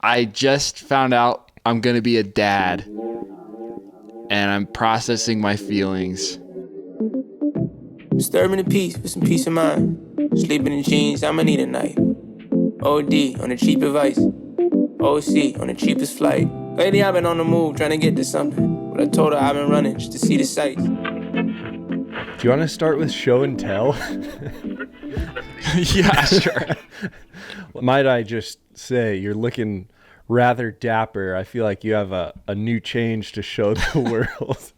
I just found out I'm going to be a dad, and I'm processing my feelings. Disturbing the peace with some peace of mind. Sleeping in jeans, I'ma need a night. OD on the cheap advice. OC on the cheapest flight. Lately I've been on the move trying to get to something, but I told her I've been running just to see the sights. Do you want to start with show and tell? Yeah, sure. Might I just say, you're looking rather dapper. I feel like you have a new change to show the world.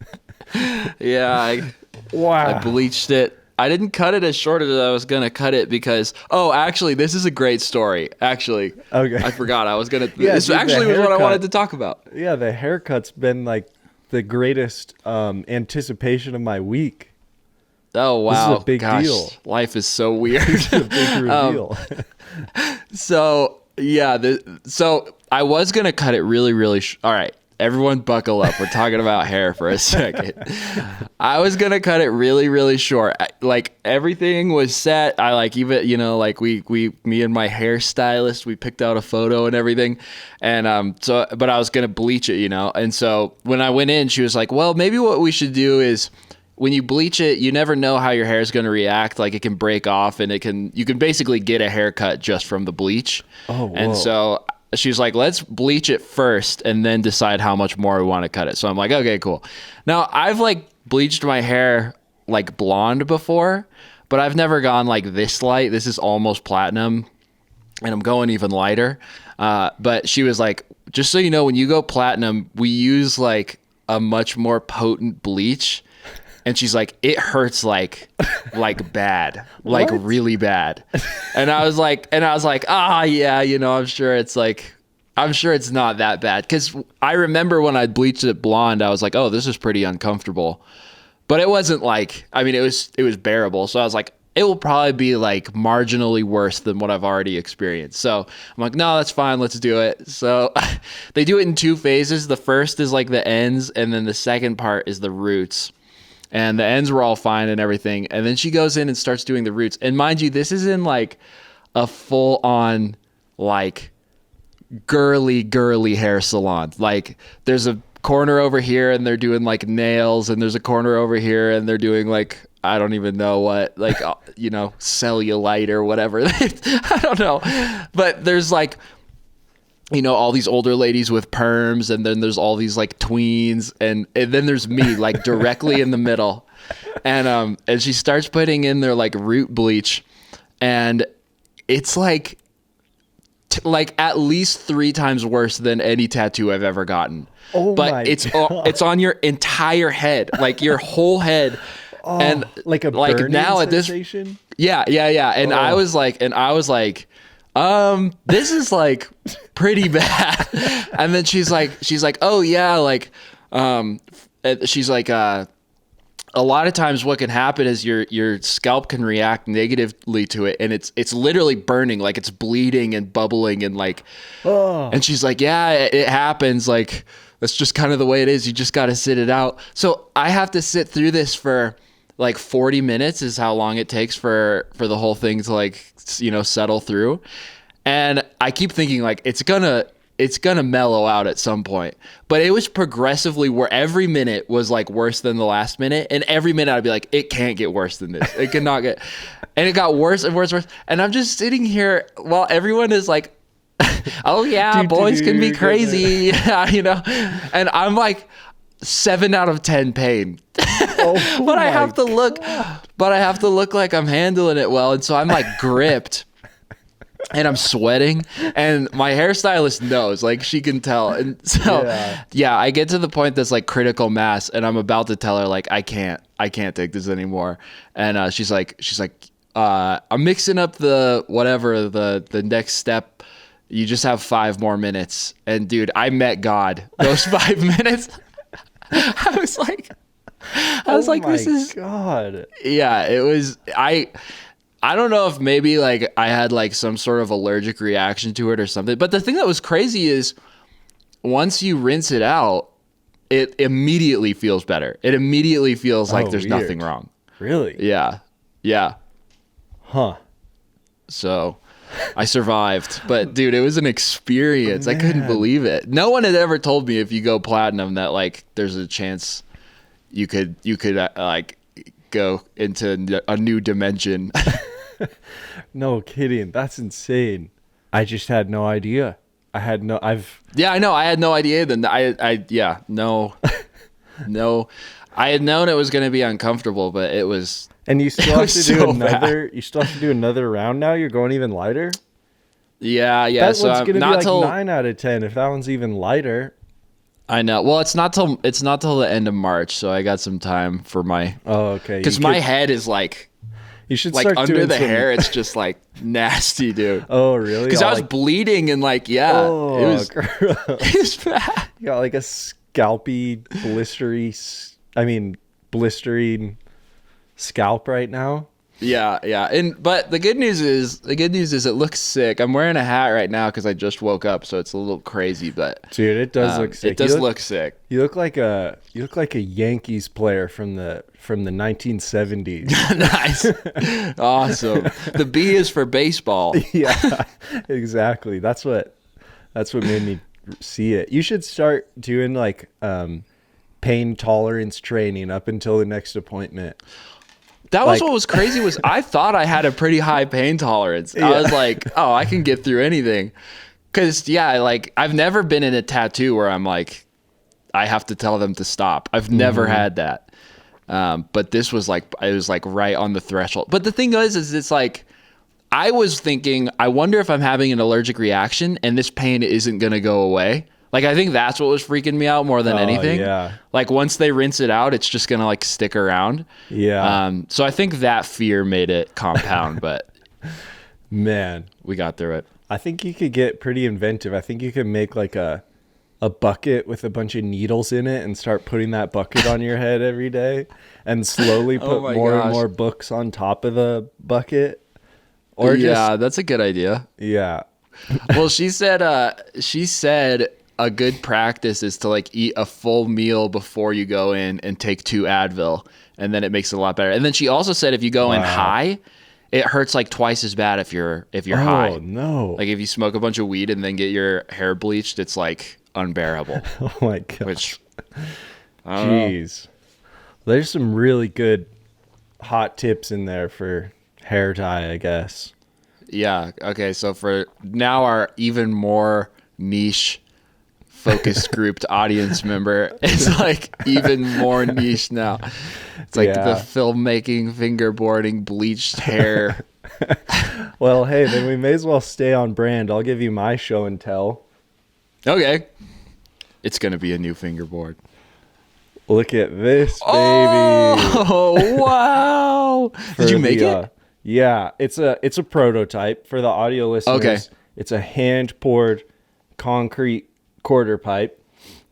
Yeah, Wow. I bleached it. I didn't cut it as short as I was going to cut it because, actually, this is a great story. Actually, Okay. I forgot I was going to, Yeah, this dude, actually was what I wanted to talk about. Yeah, the haircut's been like the greatest anticipation of my week. Oh, wow. This is a big deal. Life is so weird. It's a big reveal. So, yeah, so I was going to cut it really, really all right. Everyone buckle up. We're talking about hair for a second. I was going to cut it really, really short. Like everything was set. I like even, me and my hairstylist, we picked out a photo and everything. And but I was going to bleach it, And so when I went in, she was like, well, maybe what we should do is when you bleach it, you never know how your hair is going to react. Like it can break off and you can basically get a haircut just from the bleach. Oh, whoa. And so she was like, let's bleach it first and then decide how much more we want to cut it. So I'm like, okay, cool. Now I've like bleached my hair like blonde before, but I've never gone like this light. This is almost platinum and I'm going even lighter. But she was like, just so you know, when you go platinum, we use like a much more potent bleach. And she's like, it hurts like bad, like What? really bad. And I was like, yeah, I'm sure it's not that bad. Cause I remember when I bleached it blonde, I was like, oh, this is pretty uncomfortable, but it wasn't like, it was bearable. So I was like, it will probably be like marginally worse than what I've already experienced. So I'm like, no, that's fine. Let's do it. So they do it in 2 phases. The first is like the ends. And then the second part is the roots. And the ends were all fine and everything. And then she goes in and starts doing the roots. And mind you, this is in like a full on like girly hair salon. Like there's a corner over here and they're doing like nails. And there's a corner over here and they're doing like, I don't even know what, like, cellulite or whatever. I don't know. But there's like, all these older ladies with perms, and then there's all these like tweens, and then there's me like directly in the middle. And she starts putting in their like root bleach, and it's like at least 3 times worse than any tattoo I've ever gotten. Oh but my it's God. It's on your entire head, like your whole head. Oh, and like a burning now at this, sensation? yeah. And I was like, this is like pretty bad. And then she's like, oh yeah, like, she's like, a lot of times what can happen is your scalp can react negatively to it, and it's literally burning, like it's bleeding and bubbling and like, and she's like, yeah, it happens. Like that's just kind of the way it is. You just got to sit it out. So I have to sit through this for like 40 minutes is how long it takes for the whole thing to like, settle through. And I keep thinking like, it's gonna mellow out at some point, but it was progressively where every minute was like worse than the last minute. And every minute I'd be like, it can't get worse than this. It cannot get, and it got worse and worse and worse. And I'm just sitting here while everyone is like, oh yeah, boys can be crazy. And I'm like 7 out of 10 pain. Oh, but I have to look like I'm handling it well. And so I'm like gripped and I'm sweating, and my hairstylist knows, like she can tell. And so, yeah, I get to the point that's like critical mass, and I'm about to tell her like, I can't take this anymore. And she's like, I'm mixing up the next step. You just have 5 more minutes. And dude, I met God those 5 minutes. I was like, this is God. Yeah, it was, I don't know if maybe like I had like some sort of allergic reaction to it or something. But the thing that was crazy is once you rinse it out, it immediately feels better. It immediately feels like there's nothing wrong. Really? Yeah. Yeah. Huh. So I survived. But dude, it was an experience. I couldn't believe it. No one had ever told me if you go platinum that like there's a chance you could like go into a new dimension. No kidding. That's insane. I just had no idea. Yeah, I know. I had no idea then. No. I had known it was going to be uncomfortable, but it was. And you still have to do so another. You still have to do another round now. You're going even lighter. Yeah. That So one's I'm gonna not be till like 9 out of 10. If that one's even lighter. I know. Well, it's not till the end of March, so I got some time for my. Oh, okay. Because my head is like. You should Like start under doing the some... hair, it's just like nasty, dude. Oh, really? Because I was bleeding and like, it was gross. it was bad. You got like a scalpy, blistering scalp right now. Yeah. But the good news is it looks sick. I'm wearing a hat right now because I just woke up, so it's a little crazy. But dude, it does look sick. It does look sick. You look like a Yankees player from the 1970s. Nice, awesome. The B is for baseball. Yeah, exactly. That's what made me see it. You should start doing like pain tolerance training up until the next appointment. That was what was crazy was I thought I had a pretty high pain tolerance. I was like, oh, I can get through anything. Cause like I've never been in a tattoo where I'm like, I have to tell them to stop. I've never had that. But this was like, it was like right on the threshold. But the thing is it's like, I was thinking, I wonder if I'm having an allergic reaction and this pain isn't going to go away. Like, I think that's what was freaking me out more than anything. Yeah. Like, once they rinse it out, it's just going to, like, stick around. Yeah. So I think that fear made it compound, but... Man. We got through it. I think you could get pretty inventive. I think you could make, like, a bucket with a bunch of needles in it and start putting that bucket on your head every day and slowly put more and more books on top of the bucket. Or that's a good idea. Yeah. Well, she said a good practice is to like eat a full meal before you go in and take 2 Advil, and then it makes it a lot better. And then she also said if you go in high, it hurts like twice as bad if you're high. Oh no! Like if you smoke a bunch of weed and then get your hair bleached, it's like unbearable. Oh my god! Which, jeez, there's some really good hot tips in there for hair dye, I guess. Yeah. Okay. So for now, our even more niche focus grouped audience member is like even more niche now. It's like the filmmaking, fingerboarding, bleached hair. Well, hey, then we may as well stay on brand. I'll give you my show and tell. Okay. It's going to be a new fingerboard. Look at this, baby. Oh, wow. Did you make it? Yeah, it's a prototype for the audio listeners. Okay. It's a hand poured concrete quarter pipe.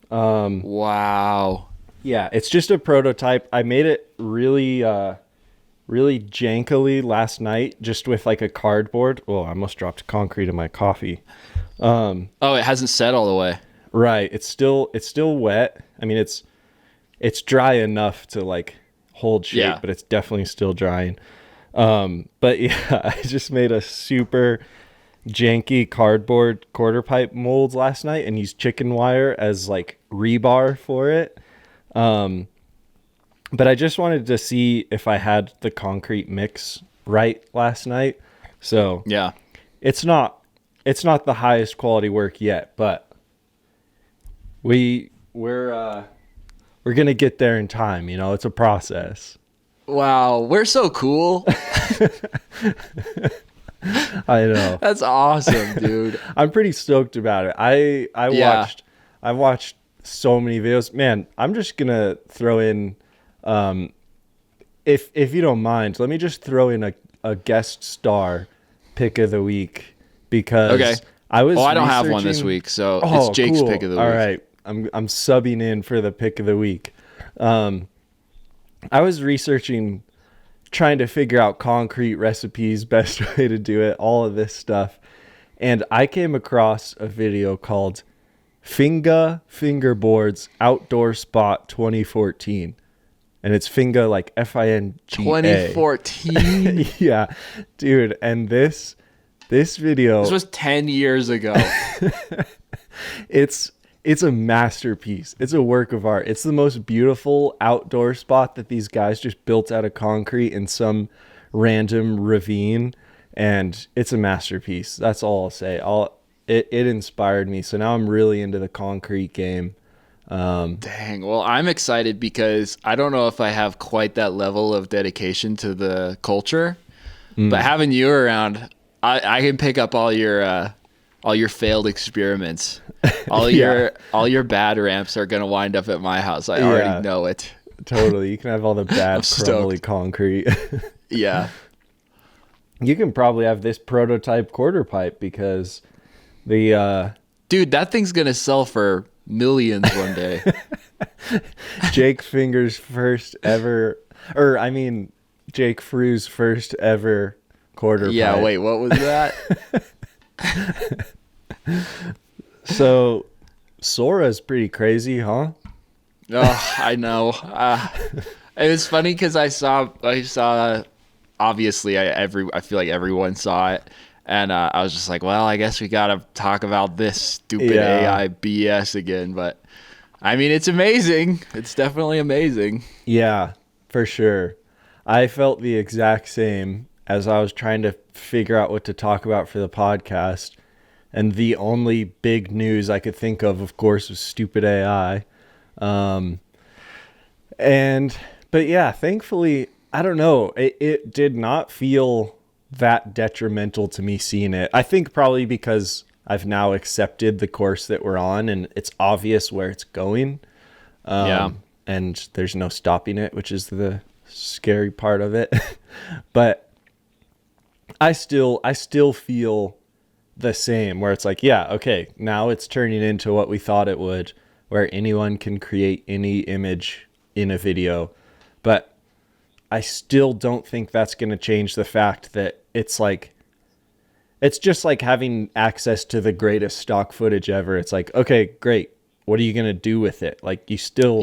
Wow. Yeah, it's just a prototype. I made it really jankily last night, just with like a cardboard. Oh, I almost dropped concrete in my coffee. Oh, it hasn't set all the way. Right. It's still wet. I mean, it's dry enough to like hold shape, but it's definitely still drying. But yeah, I just made a super janky cardboard quarter pipe molds last night and used chicken wire as like rebar for it. But I just wanted to see if I had the concrete mix right last night. So yeah, it's not the highest quality work yet, but we're gonna get there in time. You know, it's a process. Wow, we're so cool. I know. That's awesome, dude. I'm pretty stoked about it. I watched so many videos. Man, I'm just gonna throw in, if you don't mind, let me just throw in a guest star pick of the week because I don't have one this week, so it's Jake's pick of the week. All right, I'm subbing in for the pick of the week. I was researching, trying to figure out concrete recipes, best way to do it, all of this stuff. And I came across a video called Fingerboards Outdoor Spot 2014. And it's Finga like Finga. 2014. Yeah, dude. And this This video. This was 10 years ago. It's a masterpiece. It's a work of art. It's the most beautiful outdoor spot that these guys just built out of concrete in some random ravine, and it's a masterpiece. That's all I'll say. It inspired me. So now I'm really into the concrete game. Dang. Well, I'm excited because I don't know if I have quite that level of dedication to the culture, but having you around, I can pick up all your failed experiments. All your bad ramps are going to wind up at my house. I already know it. Totally. You can have all the bad crumbly concrete. Yeah. You can probably have this prototype quarter pipe because the dude, that thing's going to sell for millions one day. Jake Frew's first ever quarter pipe. Yeah, wait, what was that? So Sora's pretty crazy, huh? Oh, I know. It was funny because I saw obviously I feel like everyone saw it, and I was just like, well, I guess we gotta talk about this stupid AI BS again. But I mean, it's amazing. It's definitely amazing. Yeah, for sure. I felt the exact same as I was trying to figure out what to talk about for the podcast. And the only big news I could think of course, was stupid AI. But yeah, thankfully, I don't know. It did not feel that detrimental to me seeing it. I think probably because I've now accepted the course that we're on and it's obvious where it's going. And there's no stopping it, which is the scary part of it. But I still feel the same, where it's like, yeah, okay, now it's turning into what we thought it would, where anyone can create any image in a video. But I still don't think that's going to change the fact that it's just like having access to the greatest stock footage ever. It's like, okay, great. What are you going to do with it? Like you still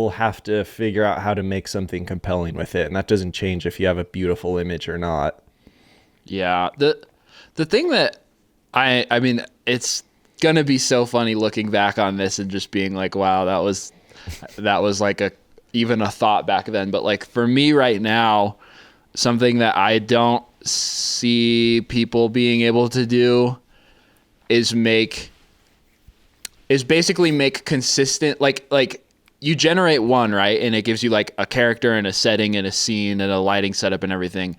have to figure out how to make something compelling with it. And that doesn't change if you have a beautiful image or not. Yeah. The thing that I mean, it's going to be so funny looking back on this and just being like, wow, that was like even a thought back then. But like for me right now, something that I don't see people being able to do is basically make consistent, like you generate one, right? And it gives you like a character and a setting and a scene and a lighting setup and everything.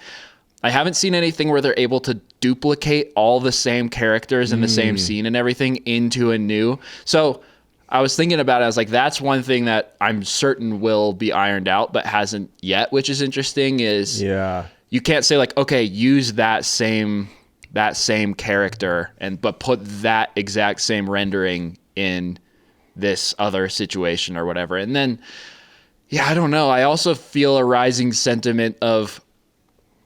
I haven't seen anything where they're able to duplicate all the same characters and the same scene and everything into a new. So I was thinking about it. I was like, that's one thing that I'm certain will be ironed out, but hasn't yet, which is interesting is you can't say like, okay, use that same character but put that exact same rendering in this other situation or whatever. And then, yeah, I don't know. I also feel a rising sentiment of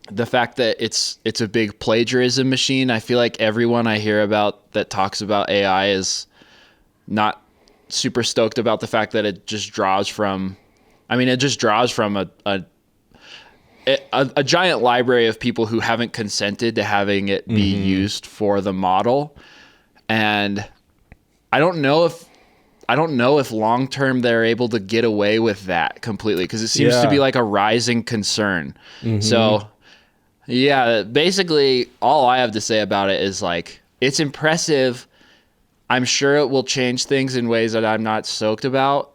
the fact that it's a big plagiarism machine. I feel like everyone I hear about that talks about AI is not super stoked about the fact that it just draws from a giant library of people who haven't consented to having it be used for the model. And I don't know if long term they're able to get away with that completely, because it seems to be like a rising concern. So yeah, basically all I have to say about it is like, it's impressive. I'm sure it will change things in ways that I'm not stoked about,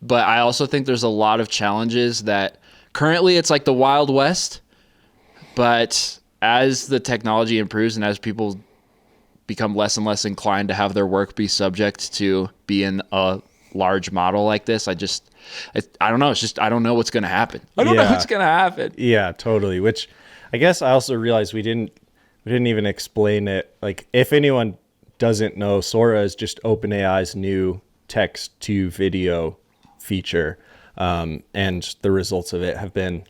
but I also think there's a lot of challenges that currently it's like the Wild West, but as the technology improves and as people become less and less inclined to have their work be subject to be in a large model like this, I don't know. It's just, I don't know what's going to happen. I don't know what's going to happen. Yeah, totally. Which I guess I also realized we didn't even explain it. Like, if anyone doesn't know, Sora is just OpenAI's new text to video feature. And the results of it have been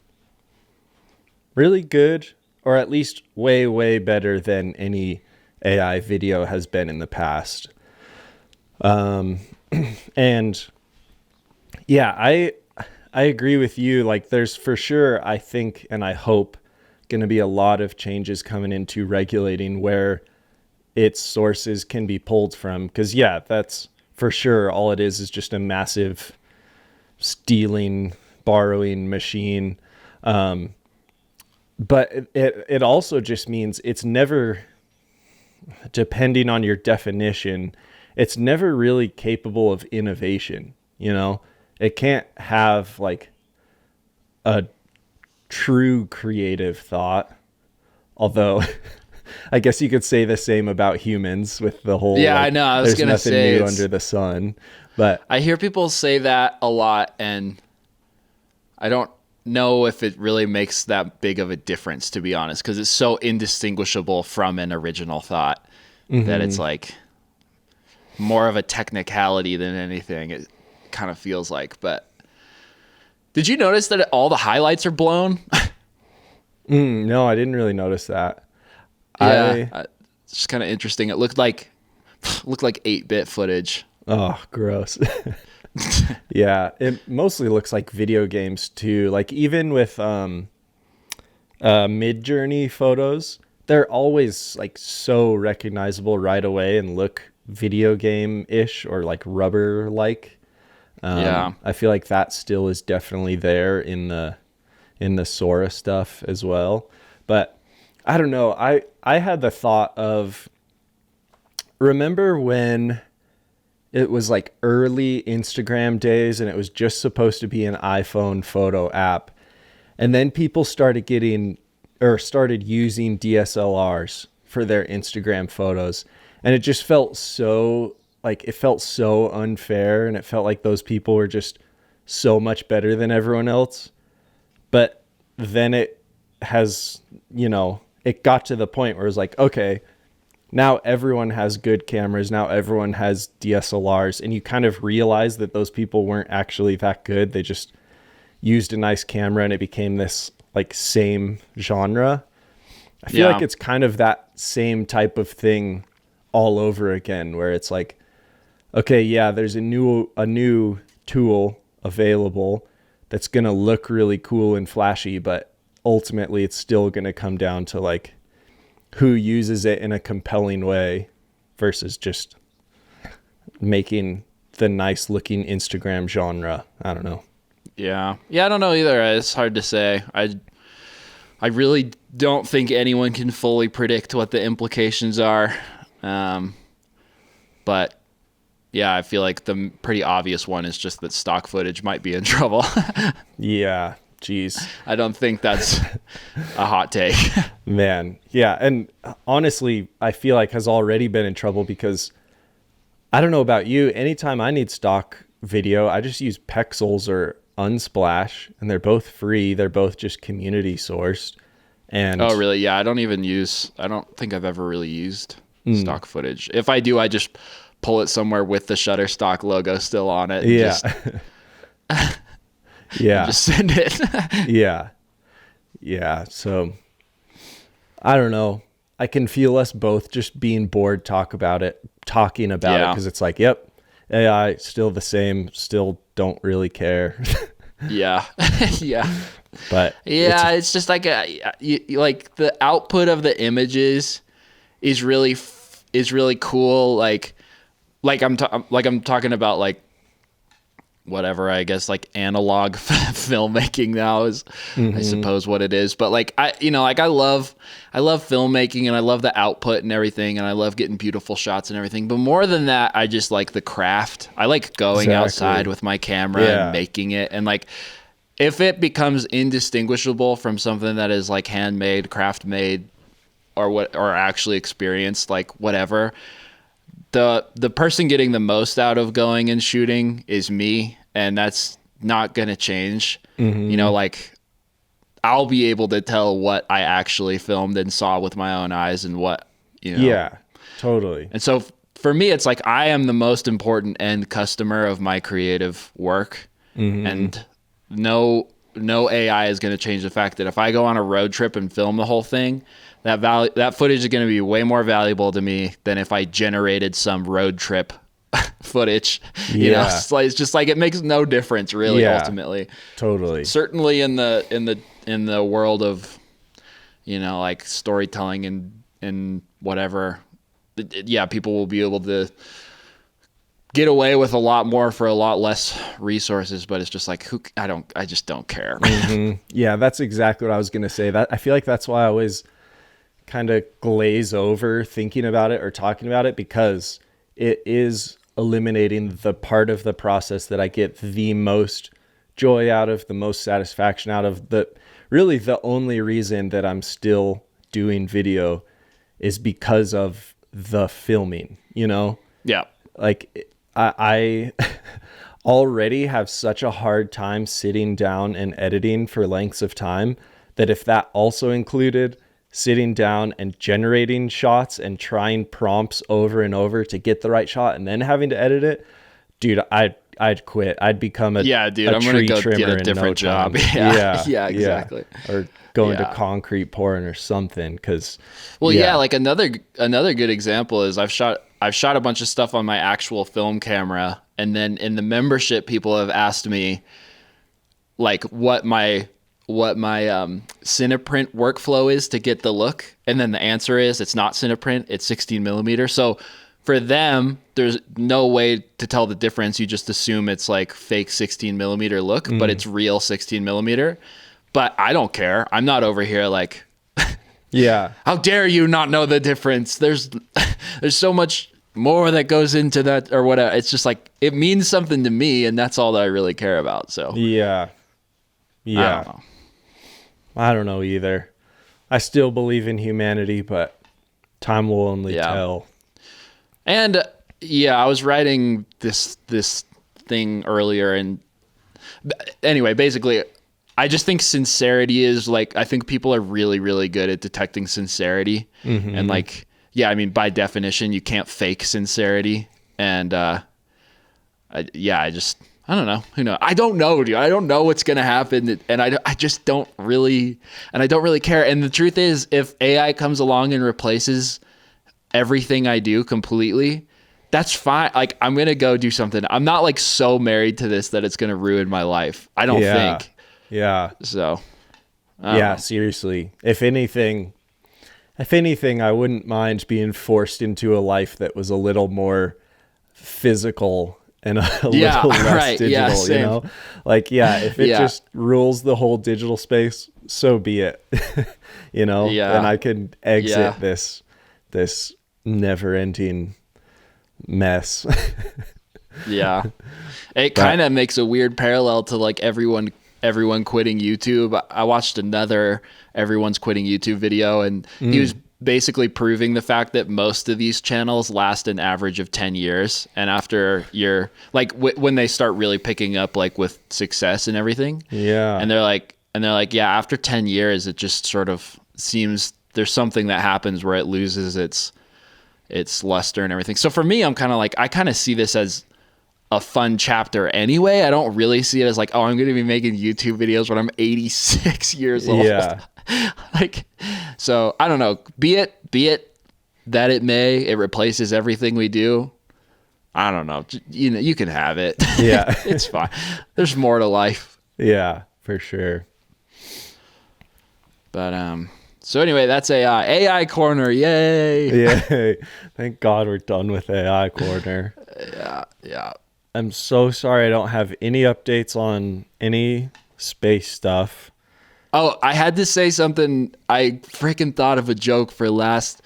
really good, or at least way, way better than any AI video has been in the past. And yeah, I agree with you. Like, there's for sure, I think, and I hope, going to be a lot of changes coming into regulating where its sources can be pulled from. Because, yeah, that's for sure all it is just a massive stealing, borrowing machine. But it also just means it's never, depending on your definition, it's never really capable of innovation. You know, it can't have like a true creative thought. Although I guess you could say the same about humans with the whole, I know. I was going to say there's nothing new under the sun. But I hear people say that a lot, and I don't know if it really makes that big of a difference, to be honest, because it's so indistinguishable from an original thought that it's like more of a technicality than anything. It kind of feels like. But did you notice that all the highlights are blown? No, I didn't really notice that. Yeah, it's just kind of interesting. It looked like 8-bit footage. Oh, gross. Yeah, it mostly looks like video games too. Like even with Mid-Journey photos, they're always like so recognizable right away and look video game-ish or like rubber-like. I feel like that still is definitely there in the Sora stuff as well. But I don't know. I had the thought of, remember when it was like early Instagram days and it was just supposed to be an iPhone photo app, and then people started using DSLRs for their Instagram photos, and it just felt so unfair, and it felt like those people were just so much better than everyone else. But then it has, it got to the point where it's like, okay, now everyone has good cameras. Now everyone has DSLRs. And you kind of realize that those people weren't actually that good. They just used a nice camera and it became this like same genre. I feel like it's kind of that same type of thing all over again, where it's like, okay, yeah, there's a new tool available that's going to look really cool and flashy, but ultimately it's still going to come down to like who uses it in a compelling way versus just making the nice looking Instagram genre. I don't know. Yeah, I don't know either. It's hard to say. I really don't think anyone can fully predict what the implications are. But yeah, I feel like the pretty obvious one is just that stock footage might be in trouble. Yeah. Jeez. I don't think that's a hot take. Man. Yeah. And honestly, I feel like has already been in trouble because I don't know about you. Anytime I need stock video, I just use Pexels or Unsplash, and they're both free. They're both just community sourced. And oh, really? Yeah. I don't think I've ever really used stock footage. If I do, I just pull it somewhere with the Shutterstock logo still on it. Yeah. Yeah. Just send it. Yeah. So I don't know. I can feel us both just being bored talking about it because it's like, yep, AI still the same, still don't really care. Yeah. But it's just like like the output of the images is really cool. Like I'm talking about like whatever, I guess like analog filmmaking now is I suppose what it is. But like I love filmmaking, and I love the output and everything, and I love getting beautiful shots and everything. But more than that, I just like the craft. I like going outside with my camera and making it. And like if it becomes indistinguishable from something that is like handmade, craft made, or actually experienced, like whatever, the person getting the most out of going and shooting is me, and that's not going to change. Like I'll be able to tell what I actually filmed and saw with my own eyes and what, Yeah, totally. And so for me, it's like I am the most important end customer of my creative work. And no AI is going to change the fact that if I go on a road trip and film the whole thing, that footage is going to be way more valuable to me than if I generated some road trip footage. It's just like it makes no difference really. Ultimately. Totally. Certainly in the world of like storytelling and whatever. Yeah, people will be able to get away with a lot more for a lot less resources, but it's just like, I just don't care. Mm-hmm. Yeah, that's exactly what I was going to say. That I feel like that's why I always kind of glaze over thinking about it or talking about it, because it is eliminating the part of the process that I get the most joy out of, the most satisfaction out of. Really the only reason that I'm still doing video is because of the filming, Yeah. Like I already have such a hard time sitting down and editing for lengths of time that if that also included sitting down and generating shots and trying prompts over and over to get the right shot and then having to edit it, dude, I'd quit. I'd become I'm gonna go get a different job. Yeah, exactly. Or go into concrete pouring or something. Like another good example is I've shot a bunch of stuff on my actual film camera, and then in the membership, people have asked me like what my Cineprint workflow is to get the look, and then the answer is it's not Cineprint, it's 16 millimeter. So for them, there's no way to tell the difference. You just assume it's like fake 16 millimeter look, but it's real 16 millimeter. But I don't care. I'm not over here like, how dare you not know the difference? There's so much more that goes into that or whatever. It's just like, it means something to me, and that's all that I really care about. So yeah. I don't know either. I still believe in humanity, but time will only tell. And I was writing this thing earlier, and anyway, basically, I just think sincerity is like, I think people are really, really good at detecting sincerity. Mm-hmm. And like, by definition, you can't fake sincerity. And I don't know. Who knows? I don't know, dude. I don't know what's going to happen. And I just don't really, and I don't really care. And the truth is, if AI comes along and replaces everything I do completely, that's fine. Like, I'm going to go do something. I'm not like so married to this that it's going to ruin my life. I don't think. Yeah. So. Seriously. If anything, I wouldn't mind being forced into a life that was a little more physical and a little less digital, if it just rules the whole digital space, so be it. Then I can exit this never-ending mess. It kind of makes a weird parallel to like everyone quitting YouTube. I watched another everyone's quitting YouTube video, and he was basically proving the fact that most of these channels last an average of 10 years. And after you're like, when they start really picking up like with success and everything. Yeah. And they're like, after 10 years, it just sort of seems there's something that happens where it loses its luster and everything. So for me, I'm kind of like, I kind of see this as a fun chapter anyway. I don't really see it as like, oh, I'm going to be making YouTube videos when I'm 86 years old. Yeah. Like, so I don't know, be it that it replaces everything we do. I don't know. You can have it. Yeah. It's fine. There's more to life. Yeah, for sure. But, so anyway, that's AI Corner. Yay. Yay. Thank God we're done with AI Corner. Yeah. I'm so sorry I don't have any updates on any space stuff. Oh, I had to say something. I freaking thought of a joke for last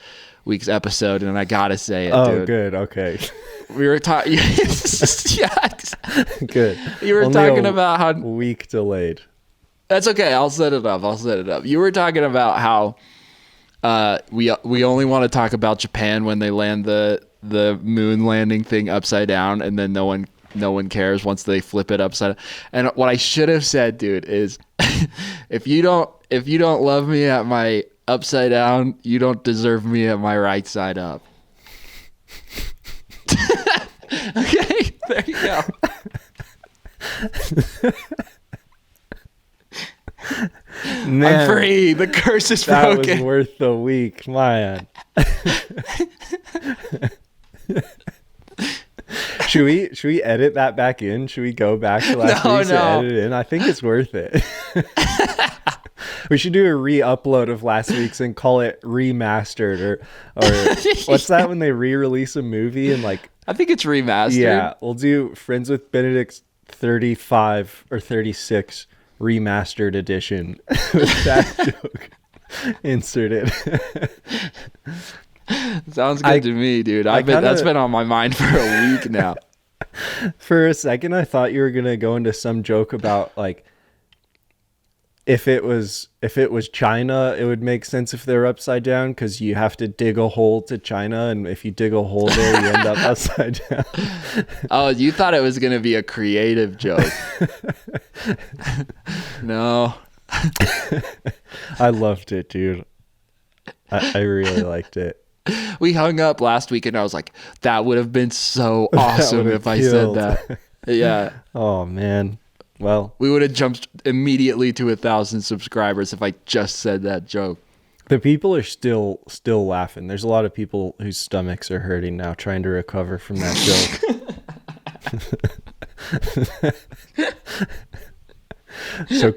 week's episode, and I gotta say it, dude. Oh, good. Okay. We were talking. Good. You were talking about how week delayed. That's okay. I'll set it up. You were talking about how we only want to talk about Japan when they land the moon landing thing upside down, and then no one cares once they flip it upside down. And what I should have said, dude, is if you don't love me at my upside down, you don't deserve me at my right side up. Okay, there you go. Man, I'm free. The curse is broken. That was worth the week, man. Should we edit that back in? Should we go back to last week and edit it in? I think it's worth it. We should do a re-upload of last week's and call it remastered or what's that when they re-release a movie and like I think it's remastered. Yeah, we'll do Friends with Benedicts 35 or 36 remastered edition with that joke inserted. Sounds good to me, dude. That's been on my mind for a week now. For a second, I thought you were gonna go into some joke about like if it was China, it would make sense if they're upside down because you have to dig a hole to China, and if you dig a hole there, you end up upside down. Oh, you thought it was gonna be a creative joke? No. I loved it, dude. I really liked it. We hung up last week and I was like, that would have been so awesome if I said that. Yeah. Oh man. Well, we would have jumped immediately to 1,000 subscribers if I just said that joke. The people are still laughing. There's a lot of people whose stomachs are hurting now trying to recover from that joke. So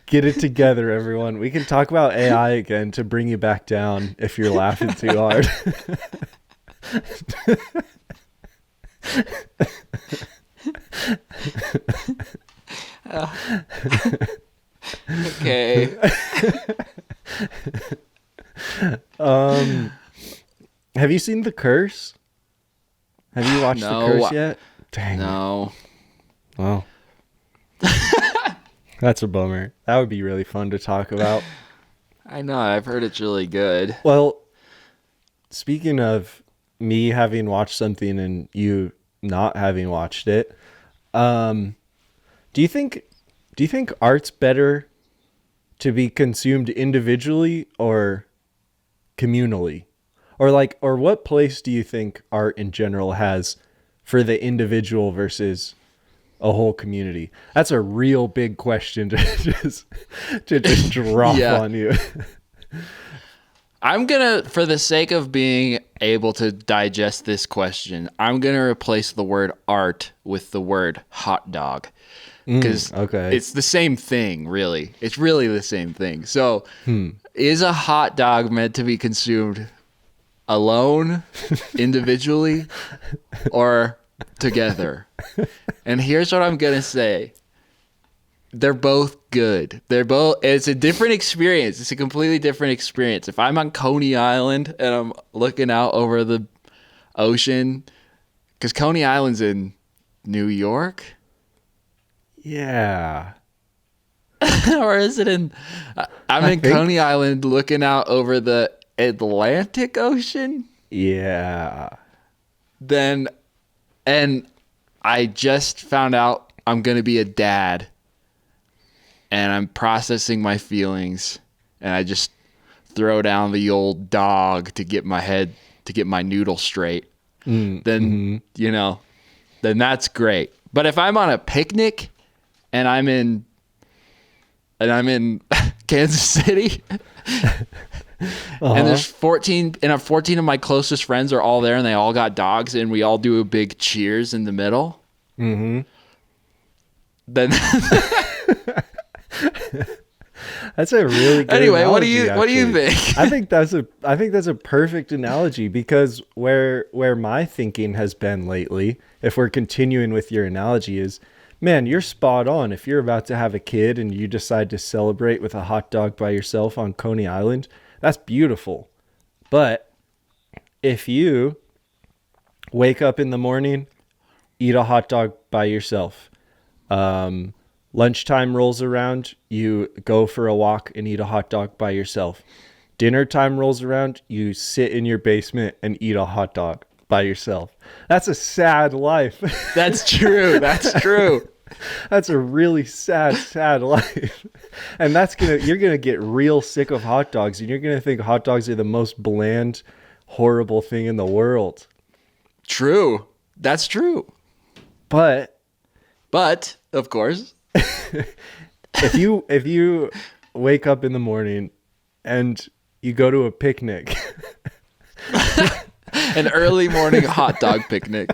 get it together, everyone. We can talk about AI again to bring you back down if you're laughing too hard. Okay. Have you seen The Curse? Have you watched The Curse yet? Dang. No. Well. That's a bummer. That would be really fun to talk about. I know. I've heard it's really good. Well, speaking of me having watched something and you not having watched it, do you think art's better to be consumed individually or communally? Or what place do you think art in general has for the individual versus a whole community? That's a real big question to just drop on you. I'm gonna, for the sake of being able to digest this question, I'm gonna replace the word art with the word hot dog. Because it's the same thing, really. It's really the same thing. So is a hot dog meant to be consumed alone, individually, or together? And here's what I'm going to say. They're both good. It's a different experience. It's a completely different experience. If I'm on Coney Island and I'm looking out over the ocean, because Coney Island's in New York. Yeah. Or is it in... I'm in Coney Island looking out over the Atlantic Ocean? Yeah. And I just found out I'm going to be a dad. And I'm processing my feelings. And I just throw down the old dog to get my noodle straight. Then that's great. But if I'm on a picnic and I'm in Kansas City and there's 14 of my closest friends are all there and they all got dogs and we all do a big cheers in the middle. Then that's a really good anyway analogy, what do you think? I think that's a perfect analogy because where my thinking has been lately, if we're continuing with your analogy, is, man, you're spot on. If you're about to have a kid and you decide to celebrate with a hot dog by yourself on Coney Island, that's beautiful. But if you wake up in the morning, eat a hot dog by yourself, lunchtime rolls around, you go for a walk and eat a hot dog by yourself, dinner time rolls around, you sit in your basement and eat a hot dog by yourself. That's a sad life. That's true. That's a really sad life. And you're gonna get real sick of hot dogs and you're gonna think hot dogs are the most bland, horrible thing in the world. True. That's true. But of course, if you wake up in the morning and you go to a picnic, an early morning hot dog picnic.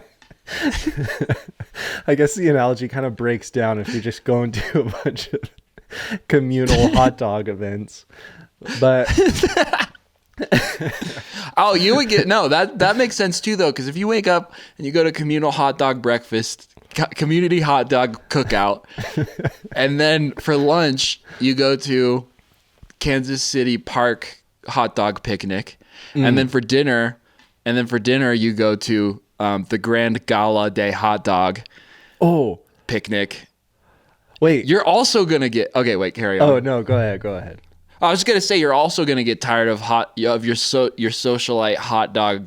I guess the analogy kind of breaks down if you're just going to a bunch of communal hot dog events. But oh, you would get that makes sense too though, because if you wake up and you go to communal hot dog breakfast, community hot dog cookout, and then for lunch you go to Kansas City Park hot dog picnic, and then for dinner you go to the Grand Gala Day hot dog picnic. Wait, you're also gonna get carry on. Oh no, go ahead. I was gonna say you're also gonna get tired of your socialite hot dog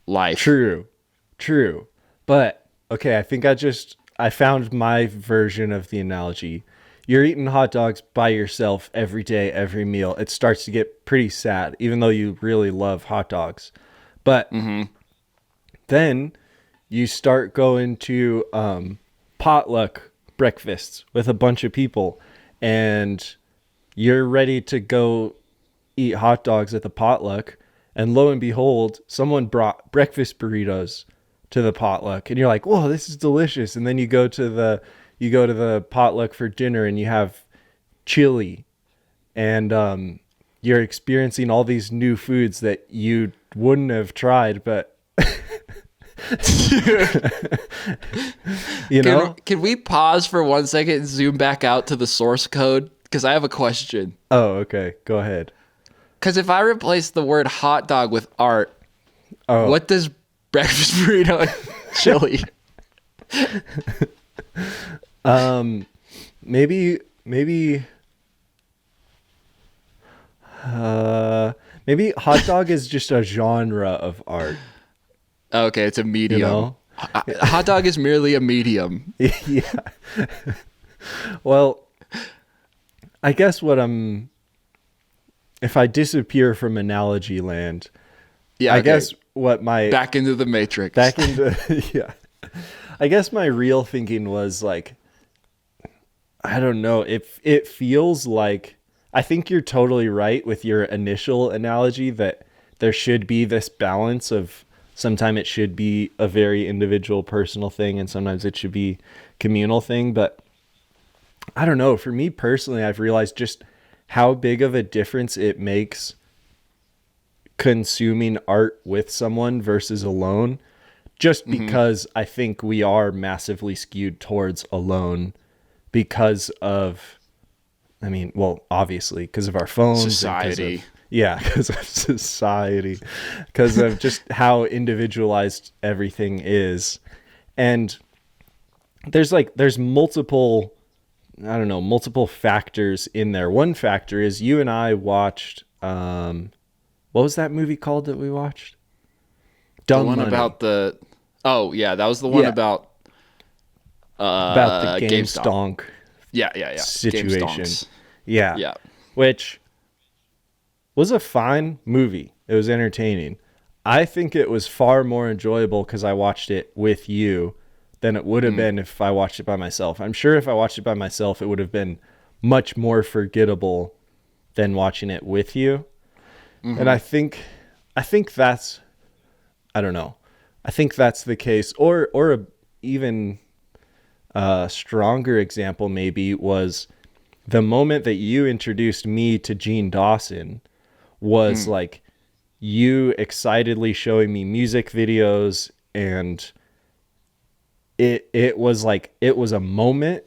life. True. But okay, I think I found my version of the analogy. You're eating hot dogs by yourself every day, every meal. It starts to get pretty sad, even though you really love hot dogs. But then you start going to potluck breakfasts with a bunch of people, and you're ready to go eat hot dogs at the potluck, and lo and behold, someone brought breakfast burritos to the potluck, and you're like, whoa, this is delicious. And then you go to the potluck for dinner and you have chili, and you're experiencing all these new foods that you wouldn't have tried, but you know. Can we pause for 1 second and zoom back out to the source code? Because I have a question. Oh, okay. Go ahead. Because if I replace the word hot dog with art, what does breakfast burrito and chili? Maybe hot dog is just a genre of art. Okay, it's a medium. You know? Hot dog is merely a medium. Yeah. Well, I guess if I disappear from analogy land, I guess back into the matrix. Yeah. I guess my real thinking was like, I don't know, it feels like, I think you're totally right with your initial analogy that there should be this balance of sometimes it should be a very individual personal thing and sometimes it should be communal thing. But I don't know, for me personally, I've realized just how big of a difference it makes consuming art with someone versus alone, just because I think we are massively skewed towards alone because of, obviously because of our phones, society. Because of society, because of just how individualized everything is. And there's multiple factors in there. One factor is you and I watched, what was that movie called that we watched? Dumb Money. About that was the one about the GameStonk situation. Yeah. Which was a fine movie. It was entertaining. I think it was far more enjoyable because I watched it with you than it would have been if I watched it by myself. I'm sure if I watched it by myself, it would have been much more forgettable than watching it with you. And I think that's, I don't know. I think that's the case. Or a even stronger example maybe was the moment that you introduced me to Gene Dawson was like you excitedly showing me music videos, and it was like, it was a moment,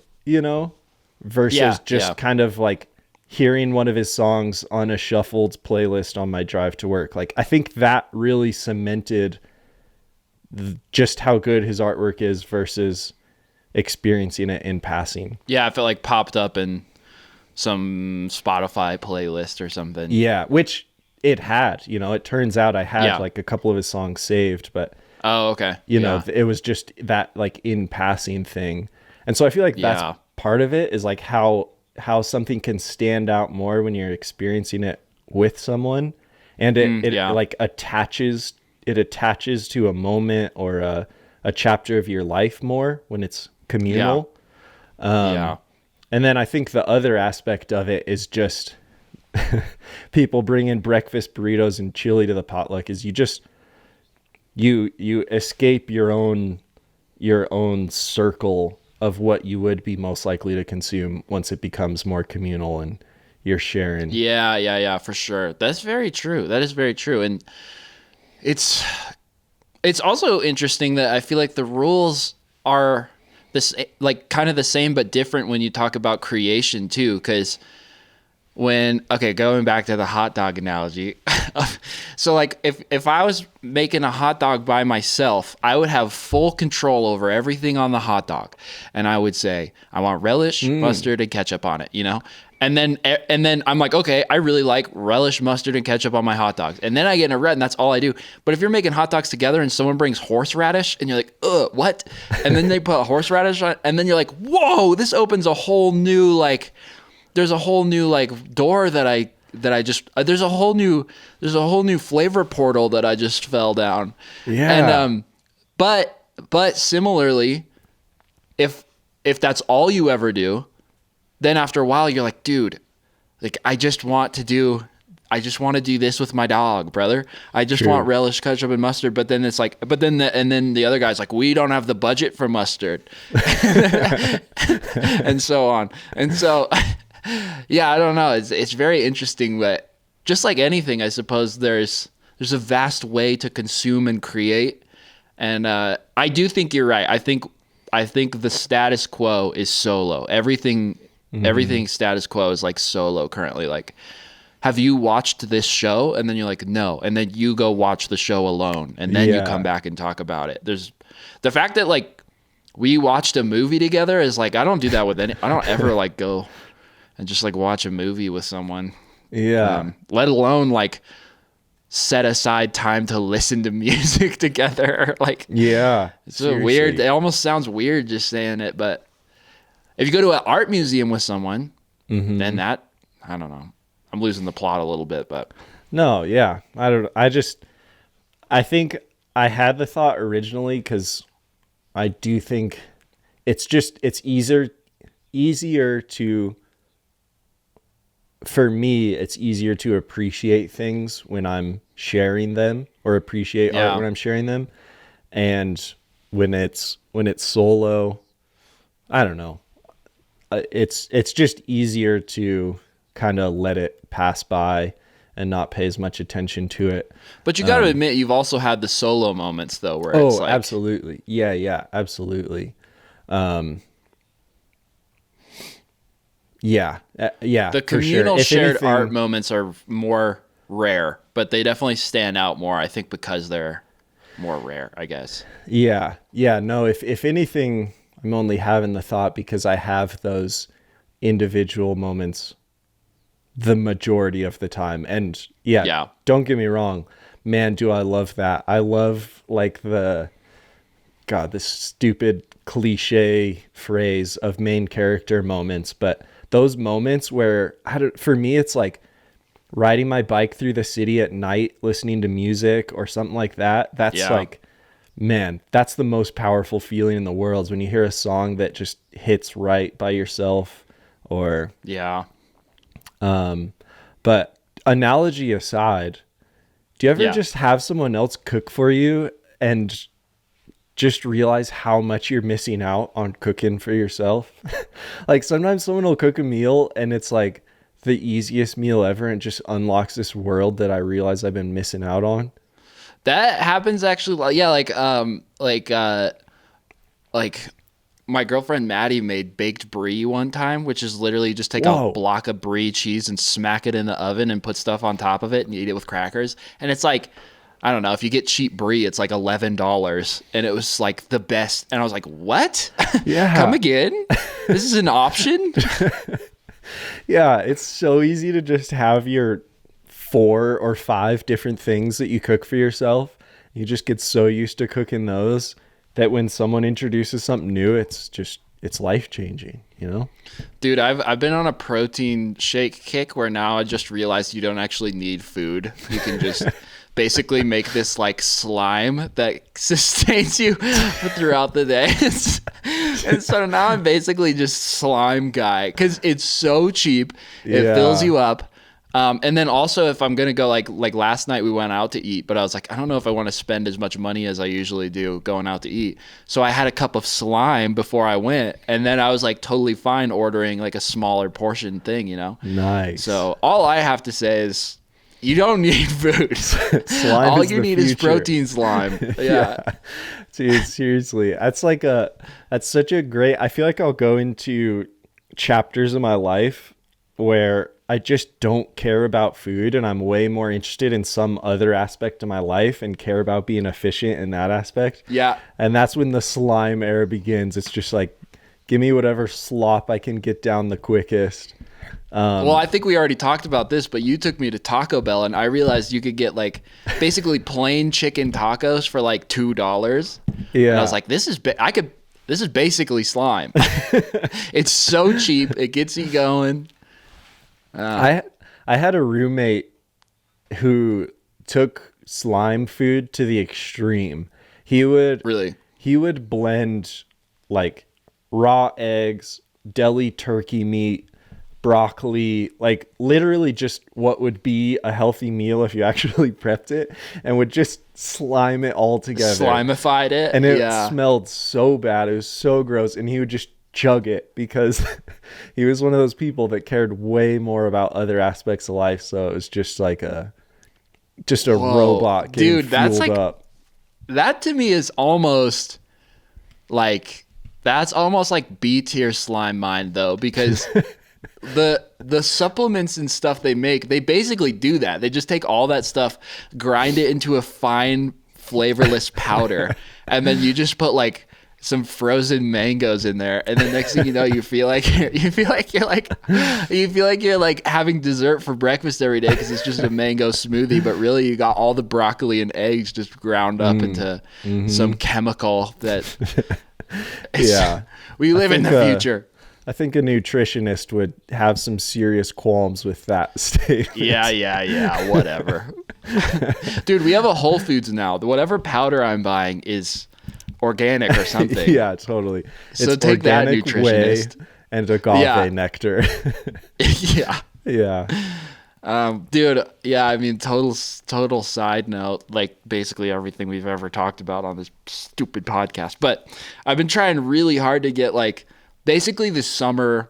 versus kind of like hearing one of his songs on a shuffled playlist on my drive to work. Like, I think that really cemented just how good his artwork is versus experiencing it in passing. Yeah, I felt like popped up in some Spotify playlist or something. Yeah, which it had, it turns out I had like a couple of his songs saved, but it was just that like in passing thing. And so I feel like that's part of it, is like how something can stand out more when you're experiencing it with someone, and it like attaches to a moment or a chapter of your life more when it's communal. And then I think the other aspect of it is just people bring in breakfast burritos and chili to the potluck, is you escape your own circle of what you would be most likely to consume once it becomes more communal and you're sharing. Yeah, for sure. That's very true. That is very true. And it's also interesting that I feel like the rules are this like kind of the same but different when you talk about creation too, because going back to the hot dog analogy. So like if I was making a hot dog by myself, I would have full control over everything on the hot dog. And I would say, I want relish, mustard, and ketchup on it, you know? And then I'm like, okay, I really like relish, mustard, and ketchup on my hot dogs. And then I get in a rut, and that's all I do. But if you're making hot dogs together and someone brings horseradish, and you're like, ugh, what? And then they put horseradish on, and then you're like, whoa, this opens a whole new, like, there's a whole new, like, door there's a whole new flavor portal that I just fell down. Yeah. And, but similarly, if that's all you ever do, then after a while you're like, dude, like I just want to do this with my dog, brother. I just want relish, ketchup, and mustard. But then it's like, and then the other guy's like, we don't have the budget for mustard, and so on. And so, yeah, I don't know. It's very interesting, but just like anything, I suppose there's a vast way to consume and create. And I do think you're right. I think the status quo is solo. Everything status quo is like solo currently. Like, have you watched this show? And then you're like, no. And then you go watch the show alone. And then you come back and talk about it. There's the fact that like we watched a movie together is like, I don't do that with I don't ever like go and just like watch a movie with someone. Yeah. Let alone like set aside time to listen to music together. Like, yeah, it's so weird. It almost sounds weird just saying it, but if you go to an art museum with someone, then that, I don't know. I'm losing the plot a little bit, but no, yeah. I think I had the thought originally because I do think it's easier to, for me, it's easier to appreciate things when I'm sharing them, or appreciate art when I'm sharing them. And when it's solo, I don't know. It's just easier to kind of let it pass by and not pay as much attention to it. But you got to admit, you've also had the solo moments though, where it's like, absolutely. Yeah, absolutely. Yeah. The communal shared art moments are more rare, but they definitely stand out more, I think, because they're more rare, I guess. Yeah. No, if anything, I'm only having the thought because I have those individual moments the majority of the time. And yeah, don't get me wrong, man, do I love that. I love like this stupid cliche phrase of main character moments, but those moments where for me, it's like riding my bike through the city at night, listening to music or something like that. That's like, man, that's the most powerful feeling in the world, is when you hear a song that just hits right by yourself. Or but analogy aside, do you ever just have someone else cook for you and just realize how much you're missing out on cooking for yourself? Like sometimes someone will cook a meal and it's like the easiest meal ever, and just unlocks this world that I realize I've been missing out on. That happens actually. Yeah, like my girlfriend Maddie made baked brie one time, which is literally just take a block of brie cheese and smack it in the oven and put stuff on top of it and eat it with crackers. And it's like, I don't know, if you get cheap brie, it's like $11, and it was like the best. And I was like, what? Yeah. Come again? This is an option? Yeah, it's so easy to just have your 4 or 5 different things that you cook for yourself. You just get so used to cooking those that when someone introduces something new, it's life-changing, you know? Dude, I've been on a protein shake kick where now I just realized you don't actually need food. You can just basically make this like slime that sustains you throughout the day. And so now I'm basically just slime guy because it's so cheap. It fills you up. And then also if I'm going to go like last night we went out to eat, but I was like, I don't know if I want to spend as much money as I usually do going out to eat. So I had a cup of slime before I went. And then I was like totally fine ordering like a smaller portion thing, you know? Nice. So all I have to say is you don't need food. Slime all is you the need future. is protein slime. Yeah. Dude, seriously. That's such a great, I feel like I'll go into chapters of my life where I just don't care about food and I'm way more interested in some other aspect of my life and care about being efficient in that aspect. Yeah. And that's when the slime era begins. It's just like, give me whatever slop I can get down the quickest. Well, I think we already talked about this, but you took me to Taco Bell and I realized you could get like basically plain chicken tacos for like $2. Yeah. And I was like, this is basically slime. It's so cheap. It gets you going. I had a roommate who took slime food to the extreme. He would blend like raw eggs, deli turkey meat, broccoli, like literally just what would be a healthy meal if you actually prepped it, and would just slime it all together. Slimified it. And it smelled so bad. It was so gross. And he would just chug it because he was one of those people that cared way more about other aspects of life. So it was just like a robot getting fueled up. That to me is almost like, that's almost like B tier slime mind though, because the supplements and stuff they make, they basically do that. They just take all that stuff, grind it into a fine flavorless powder, and then you just put like some frozen mangoes in there, and the next thing you know, you feel like you're like having dessert for breakfast every day because it's just a mango smoothie, but really you got all the broccoli and eggs just ground up into some chemical that. We live in the future. I think a nutritionist would have some serious qualms with that statement. Yeah, whatever. Dude, we have a Whole Foods now. Whatever powder I'm buying is organic or something. Yeah, totally. So it's take that, nutritionist. Whey and agave nectar. Yeah. Dude, yeah, I mean, total side note, like basically everything we've ever talked about on this stupid podcast. But I've been trying really hard to get like basically this summer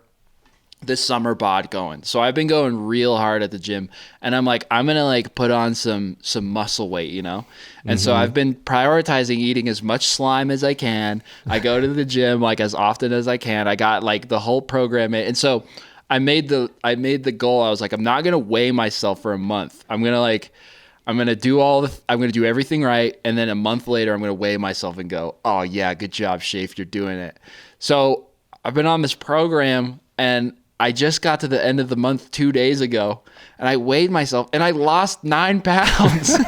bod going. So I've been going real hard at the gym, and I'm like, I'm gonna like put on some muscle weight, you know. And so I've been prioritizing eating as much slime as I can. I go to the gym like as often as I can. I got like the whole program in. And so I made the goal. I was like, I'm not gonna weigh myself for a month. I'm gonna do everything right, and then a month later I'm gonna weigh myself and go, oh yeah, good job, Shafe, you're doing it. So I've been on this program, and I just got to the end of the month 2 days ago, and I weighed myself, and I lost 9 pounds.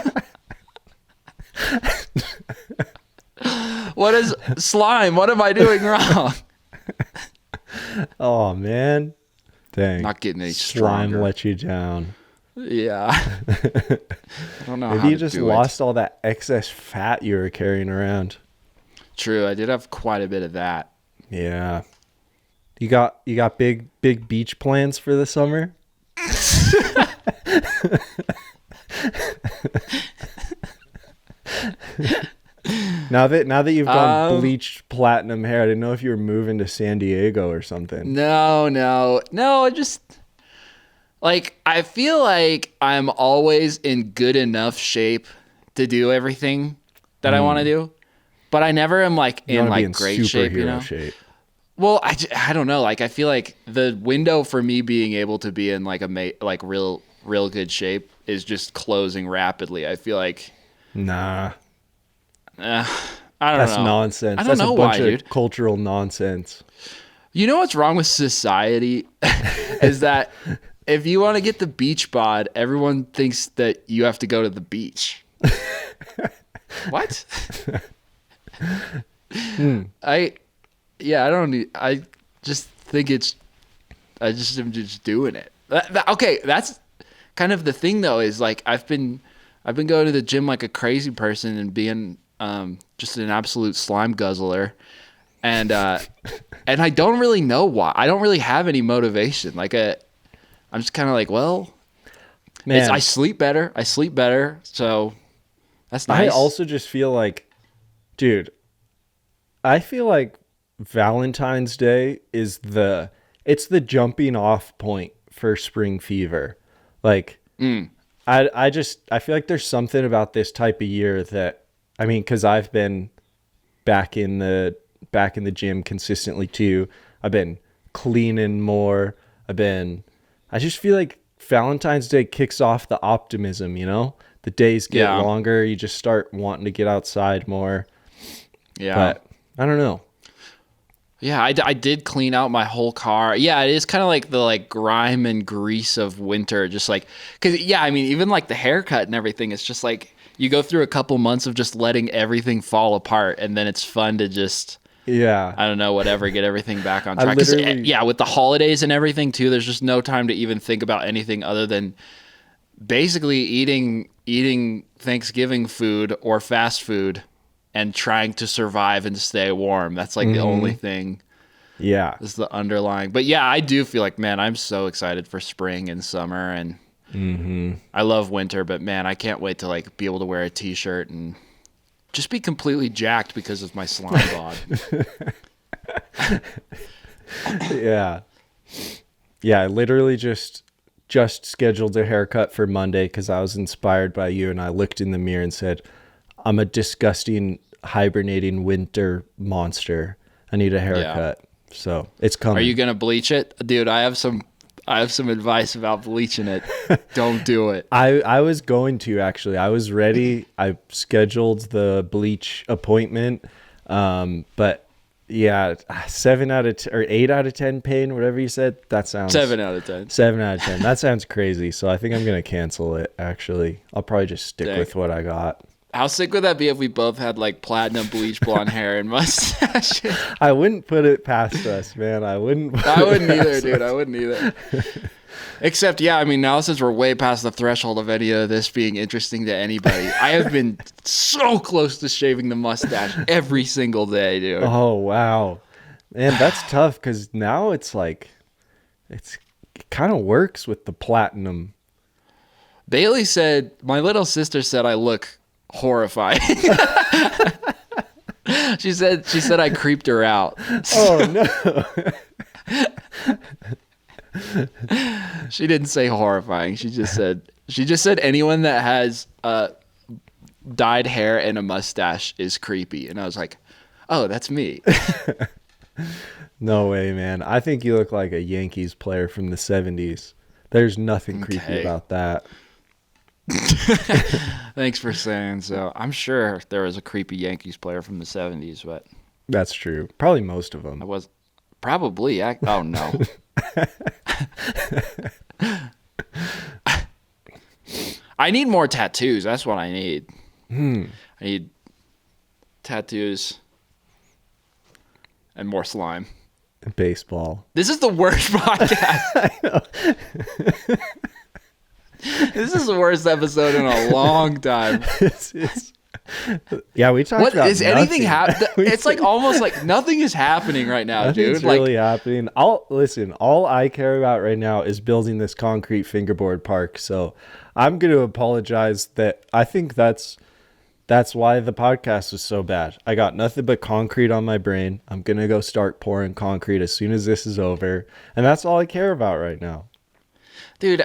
What is slime? What am I doing wrong? Oh man, dang! Not getting any stronger. Slime let you down. Yeah. I don't know. Maybe you just lost all that excess fat you were carrying around. True, I did have quite a bit of that. Yeah. You got big beach plans for the summer? Now that you've gone bleached platinum hair, I didn't know if you were moving to San Diego or something. No. I just like, I feel like I'm always in good enough shape to do everything that I want to do, but I never am like in like great shape, you know? Well, I don't know. Like, I feel like the window for me being able to be in like real good shape is just closing rapidly. I feel like, nah. I don't know. That's nonsense. I don't know why, dude. That's a bunch of cultural nonsense. You know what's wrong with society is that if you want to get the beach bod, everyone thinks that you have to go to the beach. What? I just think I'm just doing it. Okay, that's kind of the thing though, is like I've been going to the gym like a crazy person and being just an absolute slime guzzler, and I don't really know why. I don't really have any motivation. Like I'm just kind of like, well, Man, I sleep better. So that's nice. I also just feel like, dude, I feel like Valentine's Day is the jumping off point for spring fever. Like, I feel like there's something about this type of year that, I mean, because I've been back in the gym consistently too. I've been cleaning more. I just feel like Valentine's Day kicks off the optimism, you know? The days get longer. You just start wanting to get outside more. Yeah. But I don't know. Yeah, I did clean out my whole car. Yeah, it is kind of like the grime and grease of winter. Just like, because, yeah, I mean, even like the haircut and everything, it's just like you go through a couple months of just letting everything fall apart. And then it's fun to just, I don't know, whatever, get everything back on track. 'Cause, yeah, with the holidays and everything too, there's just no time to even think about anything other than basically eating Thanksgiving food or fast food and trying to survive and stay warm. That's like the only thing. Yeah. Is the underlying. But yeah, I do feel like, man, I'm so excited for spring and summer, and I love winter, but man, I can't wait to like be able to wear a t-shirt and just be completely jacked because of my slime bod. Yeah. Yeah, I literally just scheduled a haircut for Monday because I was inspired by you, and I looked in the mirror and said, I'm a disgusting hibernating winter monster. I need a haircut. Yeah. So it's coming. Are you gonna bleach it? Dude, I have some advice about bleaching it. Don't do it. I was going to, actually. I was ready. I scheduled the bleach appointment. But yeah, 8 out of 10 pain, whatever you said. That sounds 7 out of 10. 7 out of 10. That sounds crazy. So I think I'm gonna cancel it, actually. I'll probably just stick with what I got. How sick would that be if we both had like platinum bleach blonde hair and mustaches? I wouldn't put it past us, man. I wouldn't either, dude. I wouldn't either. Except, yeah, I mean, now since we're way past the threshold of any of this being interesting to anybody, I have been so close to shaving the mustache every single day, dude. Oh, wow. Man, that's tough because now it's like, it kind of works with the platinum. Bailey said, my little sister said I look horrifying. She said I creeped her out. Oh no. She didn't say horrifying. She just said anyone that has dyed hair and a mustache is creepy. And I was like, oh, that's me. No way, man. I think you look like a Yankees player from the 70s. There's nothing creepy about that. Thanks for saying so. I'm sure there was a creepy Yankees player from the 70s, but that's true. Probably most of them. I was probably. Oh no. I need more tattoos. That's what I need. I need tattoos and more slime. Baseball. This is the worst podcast. I know. This is the worst episode in a long time. Yeah, we talked about is nothing. Anything happening? It's like almost like nothing is happening right now, Nothing's dude. Really happening. All I care about right now is building this concrete fingerboard park. So I'm going to apologize that I think that's why the podcast was so bad. I got nothing but concrete on my brain. I'm going to go start pouring concrete as soon as this is over. And that's all I care about right now. Dude,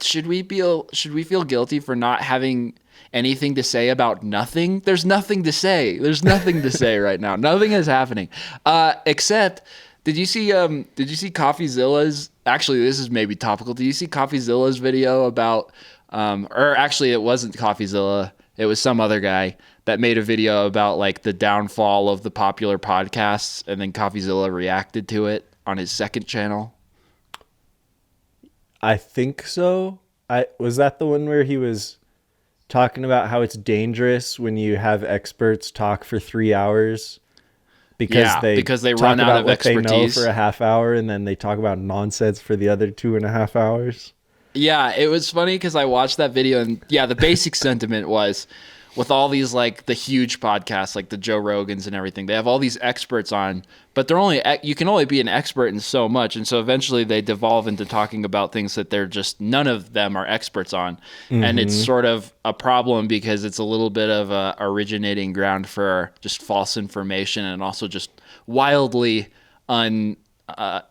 should we feel guilty for not having anything to say about nothing? There's nothing to say. There's nothing to say right now. Nothing is happening. Except, did you see CoffeeZilla's? Actually, this is maybe topical. Did you see CoffeeZilla's video about? Or actually, it wasn't CoffeeZilla. It was some other guy that made a video about like the downfall of the popular podcasts, and then CoffeeZilla reacted to it on his second channel. I think so. Was that the one where he was talking about how it's dangerous when you have experts talk for 3 hours because they run out of expertise. They know for a half hour and then they talk about nonsense for the other 2.5 hours. Yeah, it was funny because I watched that video and yeah, the basic sentiment was with all these like the huge podcasts like the Joe Rogans and everything. They have all these experts on, but you can only be an expert in so much, and so eventually they devolve into talking about things that they're just none of them are experts on. And it's sort of a problem because it's a little bit of a originating ground for just false information and also just wildly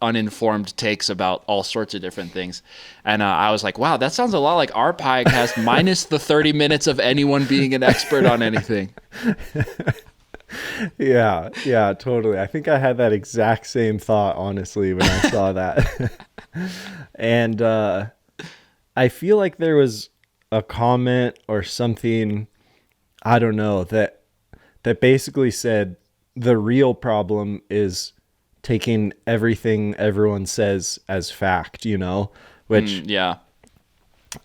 uninformed takes about all sorts of different things. And I was like, wow, that sounds a lot like our podcast minus the 30 minutes of anyone being an expert on anything. Yeah, totally. I think I had that exact same thought, honestly, when I saw that. And I feel like there was a comment or something, I don't know, that basically said the real problem is taking everything everyone says as fact, which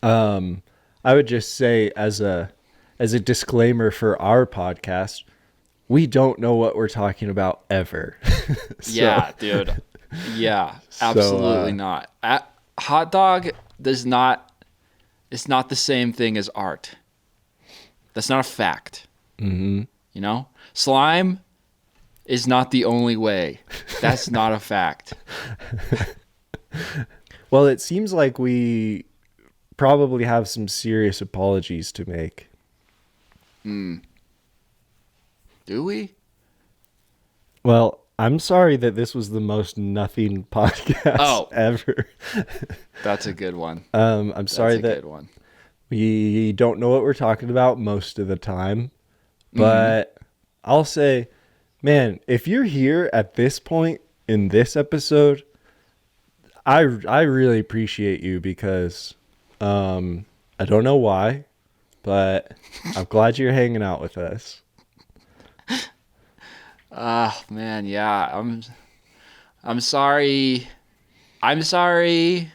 I would just say as a disclaimer for our podcast, we don't know what we're talking about ever. Yeah, dude. Yeah, absolutely not. Hot dog it's not the same thing as art. That's not a fact. Slime is not the only way. That's not a fact. Well, it seems like we probably have some serious apologies to make. Do we? Well, I'm sorry that this was the most nothing podcast ever. That's a good one. I'm sorry that we don't know what we're talking about most of the time, but I'll say, man, if you're here at this point in this episode, I really appreciate you because I don't know why, but I'm glad you're hanging out with us. Man, yeah. I'm sorry. I'm sorry,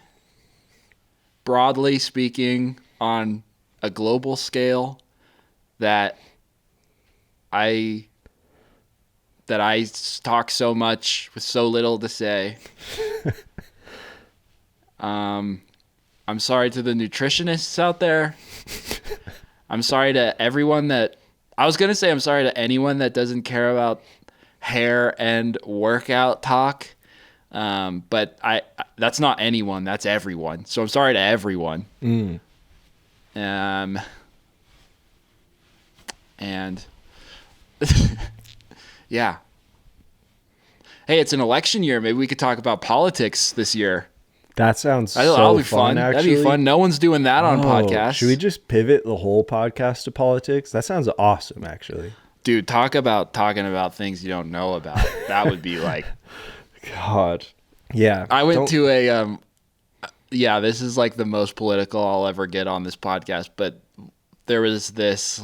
broadly speaking, on a global scale, that I talk so much with so little to say. I'm sorry to the nutritionists out there. I'm sorry to everyone I'm sorry to anyone that doesn't care about hair and workout talk. But that's not anyone, that's everyone. So I'm sorry to everyone. And yeah. Hey, it's an election year. Maybe we could talk about politics this year. That sounds that'll be fun, actually. That'd be fun. No one's doing that on podcasts. Should we just pivot the whole podcast to politics? That sounds awesome, actually. Dude, talking about things you don't know about. That would be like... God. Yeah. I went to a... this is like the most political I'll ever get on this podcast, but there was this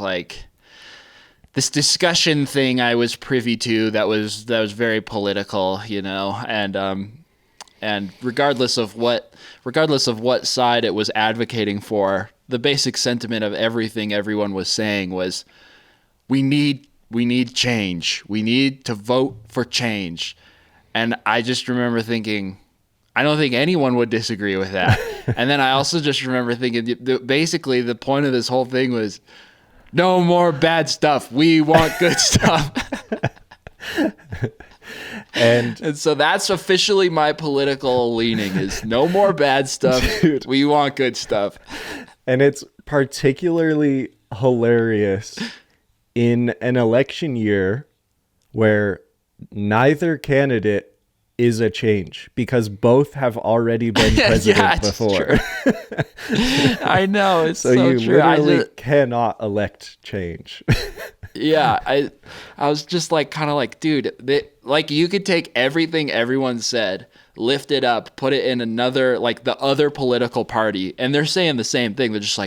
discussion thing I was privy to that was very political, and regardless of what side it was advocating for, the basic sentiment of everything everyone was saying was, we need change. We need to vote for change. And I just remember thinking, I don't think anyone would disagree with that. And then I also just remember thinking, basically the point of this whole thing was, no more bad stuff. We want good stuff. And so that's officially my political leaning, is no more bad stuff. Dude. We want good stuff. And it's particularly hilarious in an election year where neither candidate is a change, because both have already been president before. I know, it's so you true. Literally cannot elect change. Yeah, I was just kind of dude, you could take everything everyone said, lift it up, put it in another, the other political party, and they're saying the same thing. They're just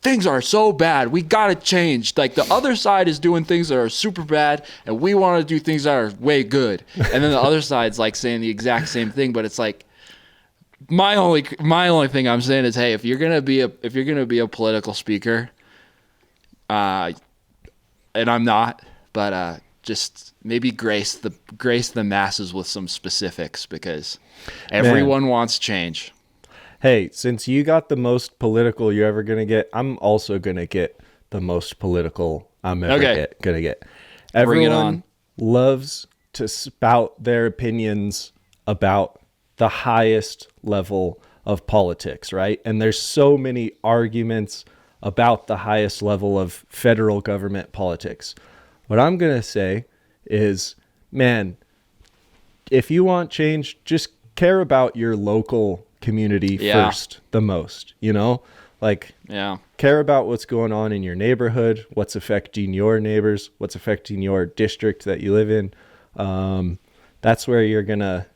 things are so bad, we gotta change. The other side is doing things that are super bad, and we want to do things that are way good. And then the other side's saying the exact same thing, but it's my only thing I'm saying is, hey, if you're gonna be a political speaker, and I'm not, but just maybe grace the masses with some specifics, because everyone wants change. Hey, since you got the most political you're ever going to get, I'm also going to get the most political I'm ever gonna get. Everyone loves to spout their opinions about the highest level of politics, right? And there's so many arguments about the highest level of federal government politics. What I'm gonna say is, man, if you want change, just care about your local community first, the most, you know? Like, care about what's going on in your neighborhood, what's affecting your neighbors, what's affecting your district that you live in. That's where you're gonna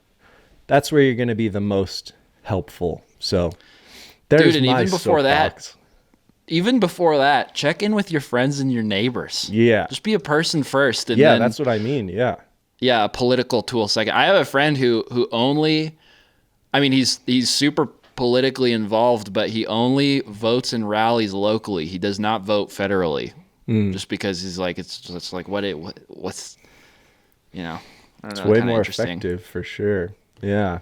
be the most helpful. So there's my soapbox. Even before that, check in with your friends and your neighbors. Yeah. Just be a person first. And then, that's what I mean. Yeah. Yeah, a political tool second. I have a friend who only, I mean, he's super politically involved, but he only votes in rallies locally. He does not vote federally, just because he's like, it's like what's, you know, I don't know, it's way more effective for sure. Yeah.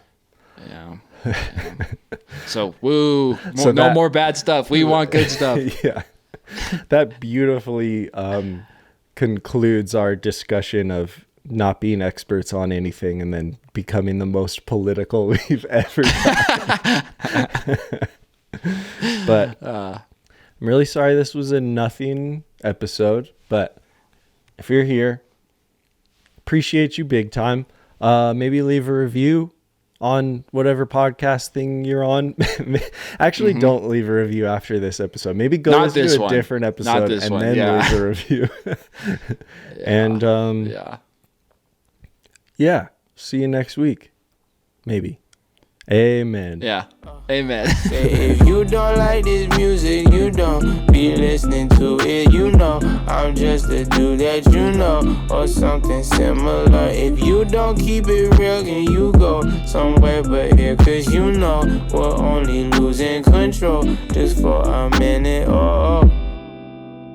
Yeah. So no more bad stuff. We want good stuff. Yeah. That beautifully concludes our discussion of not being experts on anything and then becoming the most political we've ever done. But I'm really sorry this was a nothing episode, but if you're here, appreciate you big time. Maybe leave a review on whatever podcast thing you're on. Actually, don't leave a review after this episode. Maybe go listen to a different episode and then leave a review. And yeah, see you next week. Maybe. Amen. Yeah. Amen. If you don't like this music, you don't be listening to it. You know, I'm just a dude that you know, or something similar. If you don't keep it real, then you go somewhere but here, cause you know we're only losing control just for a minute. Oh.